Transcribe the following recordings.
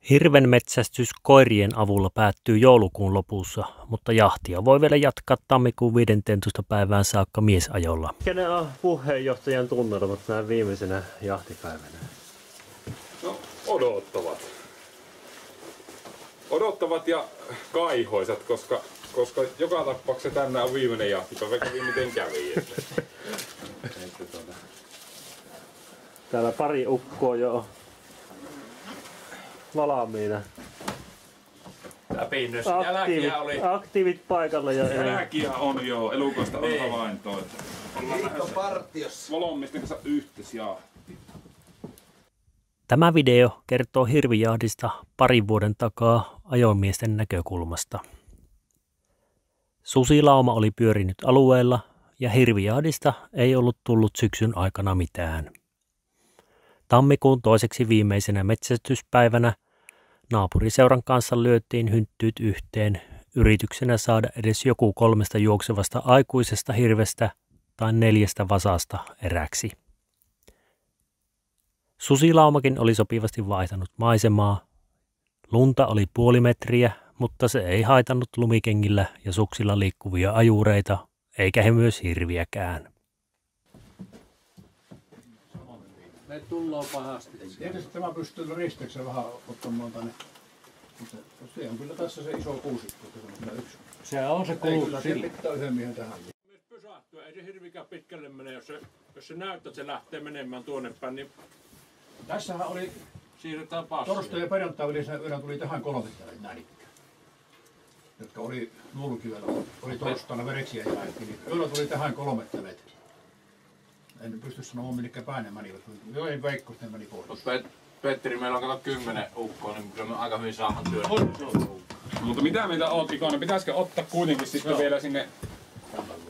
Hirven metsästys koirien avulla päättyy joulukuun lopussa, mutta jahtia voi vielä jatkaa tammikuun 15. päivään saakka miesajolla. Kenen on puheenjohtajan tunnelmat näin viimeisenä jahtipäivänä? No, odottavat ja kaihoisat, koska joka tapauksessa tänään on viimeinen jahtipäivä, kävi miten kävi. Täällä pari ukkoa jo valmiina. Aktiivit paikalla ja jälkiä on jo, elukoista on havaintoa. Ollaan lähdössä Molemmisten kanssa yhteisjahti. Tämä video kertoo hirvijahdista parin vuoden takaa ajomiesten näkökulmasta. Susilauma oli pyörinyt alueella ja hirvijahdista ei ollut tullut syksyn aikana mitään. Tammikuun toiseksi viimeisenä metsästyspäivänä naapuriseuran kanssa lyötiin hynttyyt yhteen yrityksenä saada edes joku 3 juoksevasta aikuisesta hirvestä tai 4 vasasta eräksi. Susilaumakin oli sopivasti vaihtanut maisemaa. Lunta oli 0,5 metriä, mutta se ei haitannut lumikengillä ja suksilla liikkuvia ajureita, eikä he myös hirviäkään. Me tullaan pahasti. Tietysti tämä pystyy risteyksen vähän ottamaan tänne. Mutta se on kyllä tässä se iso kuusikko. Se on se kuusikko. Se pitää yhden miehen tähän. Pysähtyä, ei se hirvikään pitkälle mene, jos se näyttää, että se lähtee menemään tuonne päin, niin tässähän oli siirretään passia. torstai ja perjantai yönä tuli tähän 3 näin ikään. Jotka oli Nurkivellä. Oli torstaina vereksiä jälkeen. Niin yöllä tuli tähän 3 metriä. En pysty sanomaan minnekä päin ne menivät. Joen veikkosta ne meni pois. Petteri, meillä on kato 10 ukkoa, niin kyllä me aika hyvin saadaan työtä. Mutta mitä meitä oot, Ikonen? Pitäisikö ottaa kuitenkin sitten vielä sinne,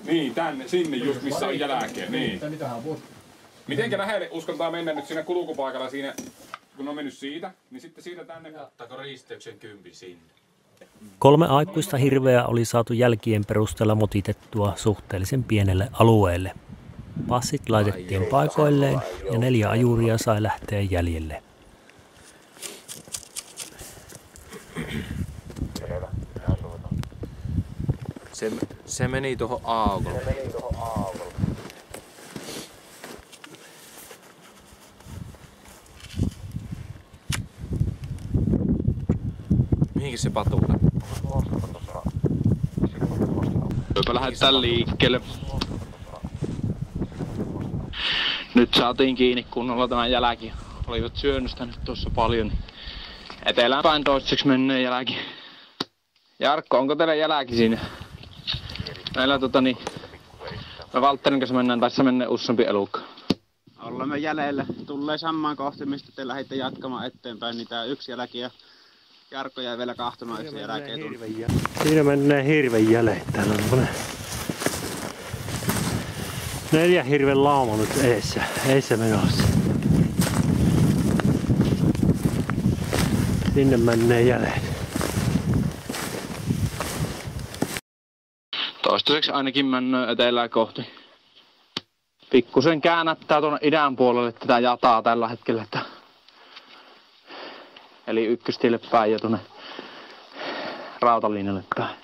niin tänne, sinne just missä on jälkeen. Niin. Mitenkä lähelle uskaltaa mennä nyt siinä kulkupaikalla siinä, kun on mennyt siitä, niin sitten siitä tänne. Ottaako risteyksen 10 sinne? 3 aikuista hirveä oli saatu jälkien perusteella motitettua suhteellisen pienelle alueelle. Passit laitettiin paikoilleen ja 4 ajuria sai lähteä jäljelle. Se meni tuohon aukolle. Mihinkin se patulla? Voipa lähdetään liikkeelle. Nyt saatiin kiinni kunnolla tämän jälki. Olivat syönnöstä nyt tuossa paljon. Etelään päin toiseksi menneen jälki. Jarkko, onko teillä jälki siinä? Meillä me Valtterin kanssa mennään, tässä menee useampi elukka. Olemme jäljellä. Tulee samaan kohtaan, mistä te lähditte jatkamaan eteenpäin, niin tää yksi jälki ja Jarkko jäi vielä kahtamaan yksi jälkeen. Siinä menee hirven jäljet. Täällä on 4 hirven lauma nyt eessä menossa. Sinne menee jäljet. Toistaiseksi ainakin mennään etelää kohti. Pikkusen käännättää tuonne idän puolelle tätä jataa tällä hetkellä. Eli ykköstielle päin ja tuonne rautalinjalle päin.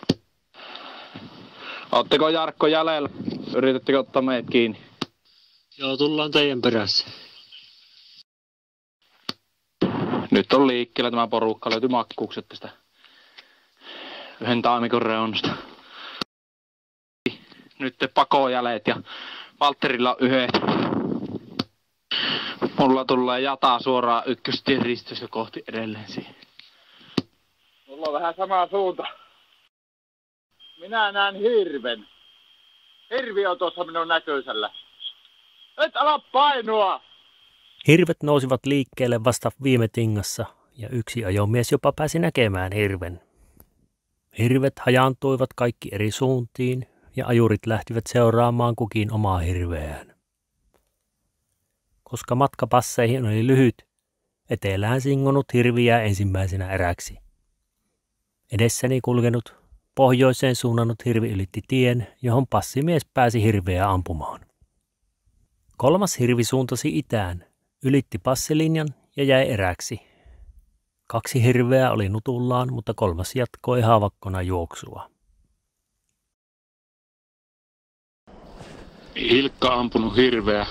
Ootteko Jarkko jäljellä? Yritettekö ottaa meidät kiinni? Joo, tullaan teidän perässä. Nyt on liikkeellä tämä porukka. Löytyy makkuukset tästä yhden taimikon reunasta. Nyt pakojälet ja Valtterilla on yhdet. Mulla tulee jataa suoraan ykköstien ristössä kohti edelleen siihen. Mulla on vähän sama suunta. Minä näen hirven. Hirvi on tuossa minun näköisellä. Et ala painua! Hirvet nousivat liikkeelle vasta viime tingassa ja yksi ajomies jopa pääsi näkemään hirven. Hirvet hajaantuivat kaikki eri suuntiin ja ajurit lähtivät seuraamaan kukin omaa hirveään. Koska matka passeihin oli lyhyt, etelään singonut hirvi jää ensimmäisenä eräksi. Edessäni kulkenut, pohjoiseen suunnannut hirvi ylitti tien, johon passimies pääsi hirveä ampumaan. 3. hirvi suuntasi itään, ylitti passilinjan ja jäi eräksi. 2 hirveä oli nutullaan, mutta 3. jatkoi haavakkona juoksua. Ilkka ampunut hirveä.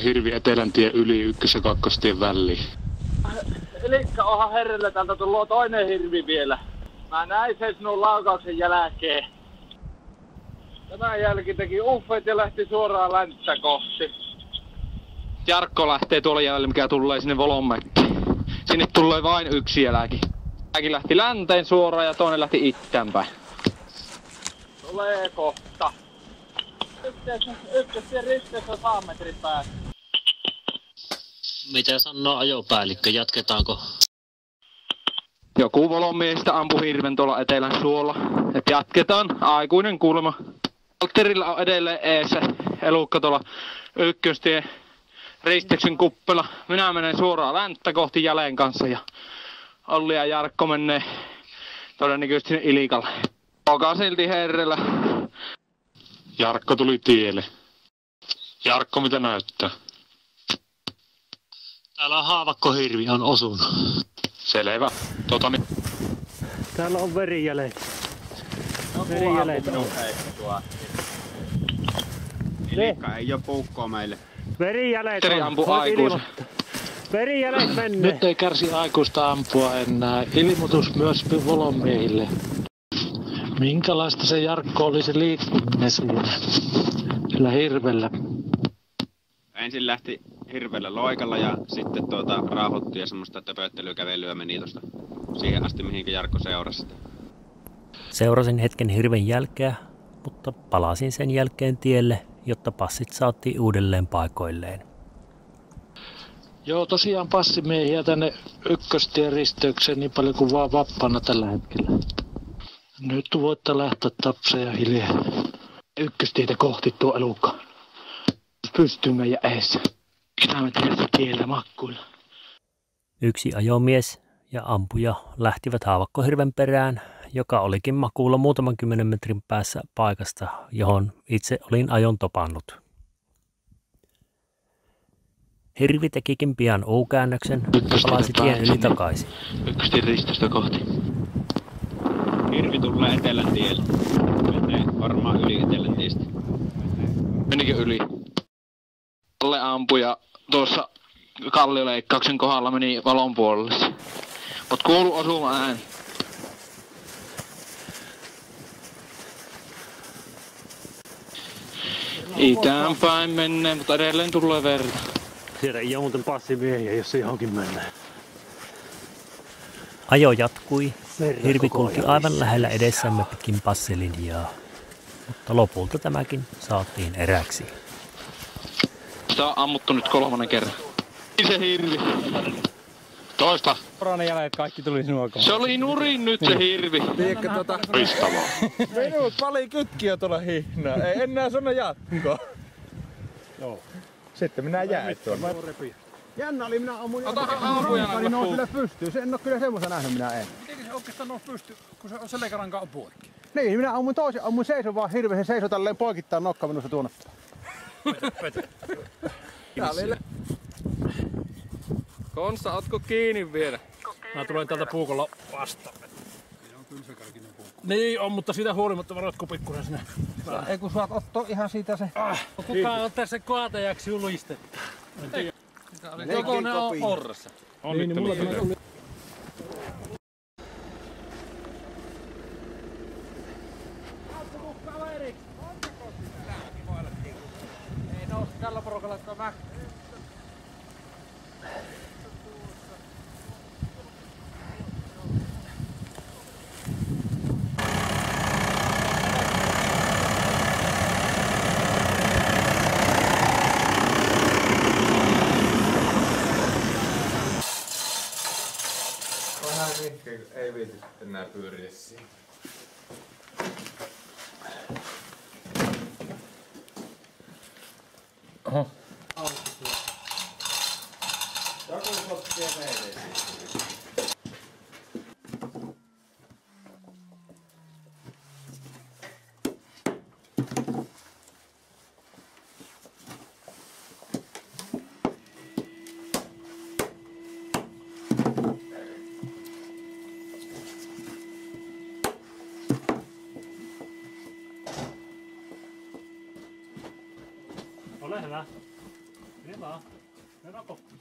Hirvi Eteläntie yli 1 ja 2 tien väliin. Elikkä onhan herrelle täältä tullut toinen hirvi vielä. Mä näin sen sinun laukauksen jälkeen. Tämän jälkeen teki uffet ja lähti suoraan länttä kohti. Jarkko lähtee tuolla jäljellä, mikä tulee sinne Volonmäkkiin. Sinne tulee vain 1 jälki. Jälki lähti länteen suoraan ja toinen lähti itään. Tulee kohta. Ykköstien risteys on 100 metrin päässä. Mitä sanoo ajopäällikkö, jatketaanko? Joku Volonmiehistä ampui hirven tuolla etelän suolla. Et jatketaan, aikuinen kuulemma. Alterilla on edelleen eessä elukka tuolla Ykköstien risteyksen kuppela. Minä menen suoraan länttä kohti Jäleen kanssa ja Olli ja Jarkko menee todennäköisesti sinne Ilikalle. Oka silti herrellä. Jarkko tuli tielle. Jarkko, mitä näyttää? Täällä on haavakkohirvi, on osunut. Selvä. Täällä on verijäljet. Verijäljet on. Ilikka ei oo puukkoa meille. Verijäljet Teri ampui aikuisen. Verijäljet menee. Nyt ei kärsi aikuista ampua enää. Ilmoitus myös Volonmiehille. Minkälaista se Jarkko oli se liikkuminen siinä? Sillä hirvellä. Ensin lähti hirveellä loikalla ja sitten rauhoitti ja semmoista töpöttelykävelyä meni tosta siihen asti, mihinkä Jarkko seurasi sitä. Seurasin hetken hirven jälkeä, mutta palasin sen jälkeen tielle, jotta passit saatiin uudelleen paikoilleen. Joo, tosiaan passimiehiä tänne Ykköstien risteykseen niin paljon kuin vaan vappana tällä hetkellä. Nyt voitte lähteä tapseja hiljaa. Ykköstietä kohti tuo elukka. Pystyy meidän eessä. Kilometrissä tiellä makkuilla. 1 ajomies ja ampuja lähtivät haavakkohirven perään, joka olikin makuulla muutaman 10 metrin päässä paikasta, johon itse olin ajon topannut. Hirvi tekikin pian U-käännöksen ja palasi tien yli takaisin. Ykköstien risteystä kohti. Hirvi tulee Etelän tielle. Menee varmaan yli Etelän tiestä. Menikö yli? Alle ampui ja tuossa kallioleikkauksen kohdalla meni valon puolelle. Mut kuulu osuma ääni. Itään päin menee, mutta edelleen tulee verta. Siellä ei ole muuten passimiehiä, jos se johonkin mennään. Ajo jatkui. Hirvi kulki aivan lähellä edessämme pitkin passilinjaa. Mutta lopulta tämäkin saatiin eräksi. Sitä on ammuttu nyt 3. kerran. Se hirvi. Toista. Koronan jälkeen kaikki tuli sinua kohtaan. Se oli nurin nyt se hirvi. Tiedätkö Ristavaa. Minut paljon kytkiä tuolla hihnaa. Ei enää sano jatkoa. Joo. Sitten minä jäin tuolla. Jännä oli, minä ammuin ampujana nousi kyllä pystyyn. Se en oo kyllä semmoista nähnyt, minä en. Miten se oikeastaan nousi pystyyn, kun se selkäranka on poikki? Niin, minä ammuin seison vaan hirveän, se seisoi tälleen poikittain nokka minusta tuonne. Konsta, ootko kiinni vielä? Mä tulen täältä puukolla vastaan. Niin on, mutta siitä huolimatta varoitko pikkuinen sinä. Ei kun saat ottaa ihan siitä se. Kuka on tässä kaatajaksi julistettu? Joko ne on orrassa? Niin, mulla tuli. Ei nousi tällä porukalla, että mä. Ei viiti enää pyöriä siinä. Oho. Joku koskee meille. Ole hyvä. Mene vaan. Mene koppi.